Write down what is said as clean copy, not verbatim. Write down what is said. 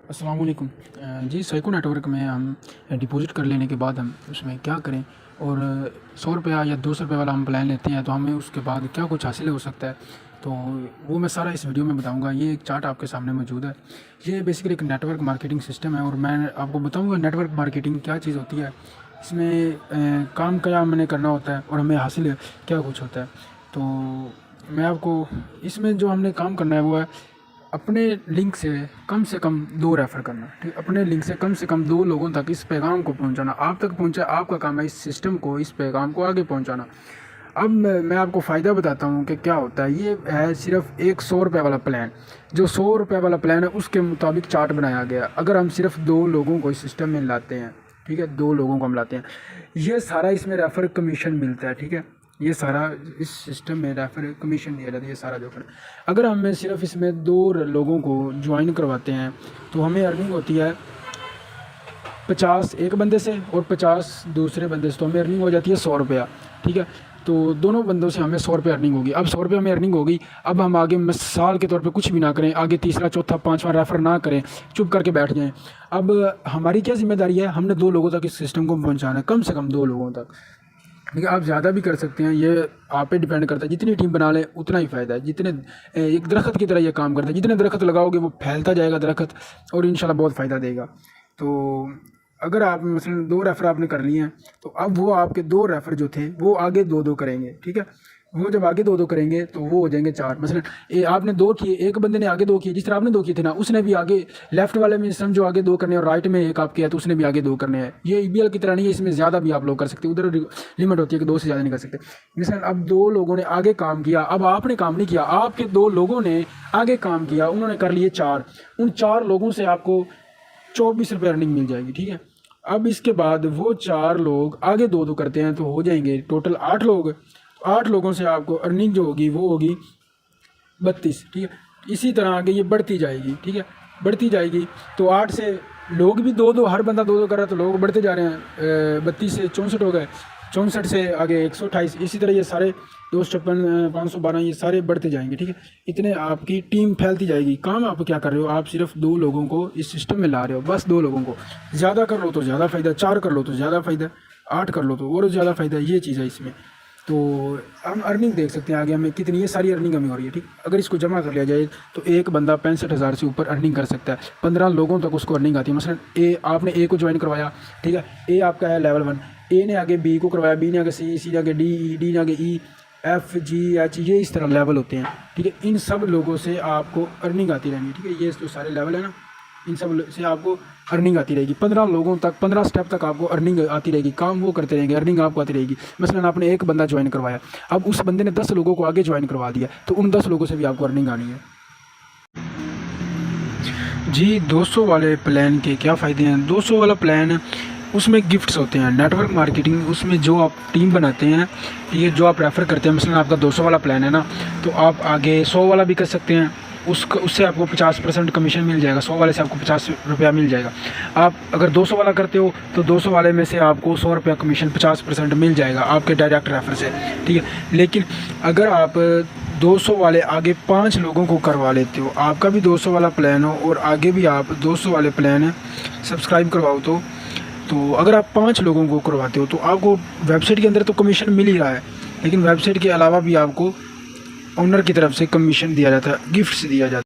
अस्सलाम वालेकुम। जी psycho network में हम डिपॉज़िट कर लेने के बाद हम उसमें क्या करें और 100 रुपया या 200 रुपये वाला हम प्लान लेते हैं तो हमें उसके बाद क्या कुछ हासिल हो सकता है, तो वो मैं सारा इस वीडियो में बताऊंगा। ये एक चार्ट आपके सामने मौजूद है। ये बेसिकली एक नेटवर्क मार्केटिंग सिस्टम है और मैं आपको बताऊंगा नेटवर्क मार्केटिंग क्या चीज़ होती है, इसमें काम क्या हमने करना होता है और हमें हासिल क्या कुछ होता है। तो मैं आपको इसमें जो हमने काम करना है वो है अपने लिंक से कम 2 रेफ़र करना, ठीक। अपने लिंक से कम 2 लोगों तक इस पैगाम को पहुंचाना, आप तक पहुंचा आपका काम है इस सिस्टम को, इस पैगाम को आगे पहुंचाना। अब मैं आपको फ़ायदा बताता हूं कि क्या होता है। ये है सिर्फ एक 100 रुपये वाला प्लान। जो 100 रुपये वाला प्लान है उसके मुताबिक चार्ट बनाया गया। अगर हम सिर्फ 2 लोगों को इस सिस्टम में लाते हैं, ठीक है, 2 लोगों को हम लाते हैं, ये सारा इसमें रेफ़र कमीशन मिलता है, ठीक है। ये सारा इस सिस्टम में रेफर कमीशन दिया जाता है, ये सारा जो कर। अगर हम सिर्फ इसमें 2 लोगों को ज्वाइन करवाते हैं तो हमें अर्निंग होती है 50 एक बंदे से और 50 दूसरे बंदे से, तो हमें अर्निंग हो जाती है 100 रुपया, ठीक है। तो दोनों बंदों से हमें 100 रुपये अर्निंग होगी। अब 100 रुपये हमें अर्निंग होगी। अब हम आगे मिसाल के तौर पे कुछ भी ना करें, आगे तीसरा चौथा पाँचवा रेफ़र ना करें, चुप करके बैठ जाएं। अब हमारी क्या जिम्मेदारी है, हमने 2 लोगों तक इस सिस्टम को पहुँचाना है, कम से कम 2 लोगों तक। देखिए आप ज़्यादा भी कर सकते हैं, ये आप पे डिपेंड करता है। जितनी टीम बना ले उतना ही फ़ायदा है। जितने एक दरख्त की तरह ये काम करता है, जितने दरख्त लगाओगे वो फैलता जाएगा दरख्त और इंशाल्लाह बहुत फ़ायदा देगा। तो अगर आप मसलन 2 रेफ़र आपने कर लिए हैं तो अब वो आपके 2 रेफ़र जो थे वो आगे 2-2 करेंगे, ठीक है। वो जब आगे 2-2 करेंगे तो वो हो जाएंगे 4। मसलन आपने 2 किए, एक बंदे ने आगे 2 किए, जिस तरह आपने 2 किए थे ना, उसने भी आगे लेफ्ट वाले में समझो आगे 2 करने और राइट में एक आप किया तो उसने भी आगे 2 करने हैं। ये ईबीएल की तरह नहीं है, इसमें ज़्यादा भी आप लोग कर सकते हैं। उधर लिमिट होती है कि 2 से ज़्यादा नहीं कर सकते। मिसल अब 2 लोगों ने आगे काम किया, अब आपने काम नहीं किया, आपके 2 लोगों ने आगे काम किया, उन्होंने कर लिए 4। उन 4 लोगों से आपको 24 रुपये अर्निंग मिल जाएगी, ठीक है। अब इसके बाद वो 4 लोग आगे 2-2 करते हैं तो हो जाएंगे टोटल 8 लोग। 8 लोगों से आपको अर्निंग जो होगी वो होगी 32, ठीक है। इसी तरह आगे ये बढ़ती जाएगी, ठीक है, बढ़ती जाएगी। तो 8 से लोग भी 2-2, हर बंदा 2-2 कर रहा है तो लोग बढ़ते जा रहे हैं। 32 से 64 हो गए, 64 से आगे 128, इसी तरह ये सारे 256, 512 ये सारे बढ़ते जाएंगे, ठीक है। इतने आपकी टीम फैलती जाएगी। काम आप क्या कर रहे हो, आप सिर्फ 2 लोगों को इस सिस्टम में ला रहे हो, बस 2 लोगों को। ज़्यादा कर लो तो ज़्यादा फ़ायदा, 4 कर लो तो ज़्यादा फ़ायदा, 8 कर लो तो और ज़्यादा फ़ायदा। ये चीज़ है इसमें। तो हम अर्निंग देख सकते हैं आगे हमें कितनी, ये सारी अर्निंग हमें हो रही है, ठीक। अगर इसको जमा कर लिया जाए तो एक बंदा 65,000 से ऊपर अर्निंग कर सकता है। 15 लोगों तक उसको अर्निंग आती है। मसलन आपने ए को ज्वाइन करवाया, ठीक है, ए आपका है लेवल 1, ए ने आगे बी को करवाया, बी ने आगे सी ने आगे डी ने आगे ई, एफ जी एच, ये इस तरह लेवल होते हैं, ठीक है। इन सब लोगों से आपको अर्निंग आती रहेंगी, ठीक है। ये जो सारे लेवल है ना, इन सब से आपको अर्निंग आती रहेगी। 15 लोगों तक, 15 स्टेप तक आपको अर्निंग आती रहेगी। काम वो करते रहेंगे, अर्निंग आपको आती रहेगी। मसलन आपने एक बंदा ज्वाइन करवाया, अब उस बंदे ने 10 लोगों को आगे ज्वाइन करवा दिया तो उन 10 लोगों से भी आपको अर्निंग आनी है। जी 200 वाले प्लान के क्या फ़ायदे हैं। 200 वाला प्लान, उसमें गिफ्ट्स होते हैं। नेटवर्क मार्केटिंग, उसमें जो आप टीम बनाते हैं, ये जो आप रेफ़र करते हैं, मसलन आपका 200 वाला प्लान है ना, तो आप आगे 100 वाला भी कर सकते हैं। उससे आपको 50% कमीशन मिल जाएगा। 100 वाले से आपको 50 रुपया मिल जाएगा। आप अगर 200 वाला करते हो तो 200 वाले में से आपको 100 रुपया कमीशन 50% मिल जाएगा आपके डायरेक्ट रेफर से, ठीक है। लेकिन अगर आप 200 वाले आगे 5 लोगों को करवा लेते हो, आपका भी 200 वाला प्लान हो और आगे भी आप 200 वाले प्लान सब्सक्राइब करवाओ, तो अगर आप 5 लोगों को करवाते हो तो आपको वेबसाइट के अंदर तो कमीशन मिल ही रहा है, लेकिन वेबसाइट के अलावा भी आपको ओनर की तरफ से कमीशन दिया जाता है, गिफ्ट्स दिया जाता है।